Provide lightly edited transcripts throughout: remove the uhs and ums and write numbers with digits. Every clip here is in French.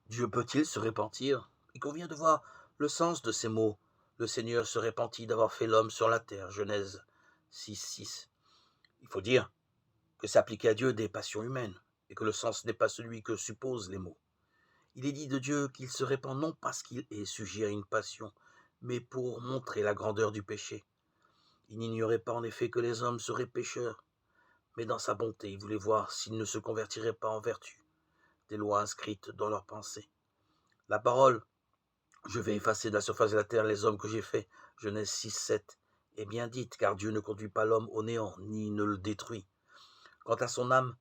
Dieu peut-il se repentir? Il convient de voir le sens de ces mots. Le Seigneur se repentit d'avoir fait l'homme sur la terre. Genèse 6:6. Il faut dire que s'appliquer à Dieu des passions humaines, et que le sens n'est pas celui que supposent les mots. Il est dit de Dieu qu'il se répand non parce qu'il est sujet à une passion, mais pour montrer la grandeur du péché. Il n'ignorait pas en effet que les hommes seraient pécheurs, mais dans sa bonté, il voulait voir s'ils ne se convertiraient pas en vertu des lois inscrites dans leurs pensées. La parole, je vais effacer de la surface de la terre les hommes que j'ai faits, Genèse 6:7, est bien dite, car Dieu ne conduit pas l'homme au néant, ni ne le détruit. Quant à son âme,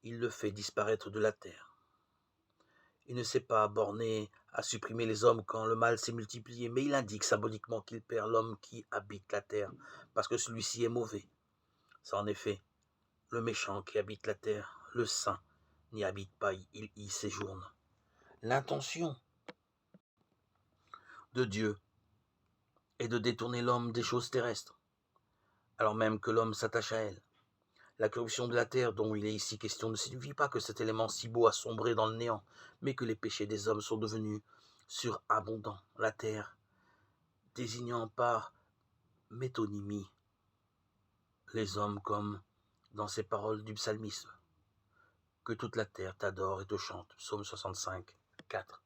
il le fait disparaître de la terre. Il ne s'est pas borné à supprimer les hommes quand le mal s'est multiplié, mais il indique symboliquement qu'il perd l'homme qui habite la terre, parce que celui-ci est mauvais. C'est en effet le méchant qui habite la terre, le saint n'y habite pas, il y séjourne. L'intention de Dieu est de détourner l'homme des choses terrestres, alors même que l'homme s'attache à elles. La corruption de la terre dont il est ici question ne signifie pas que cet élément si beau a sombré dans le néant, mais que les péchés des hommes sont devenus surabondants. La terre, désignant par métonymie les hommes comme dans ces paroles du psalmisme. Que toute la terre t'adore et te chante. Psaume 65, 4.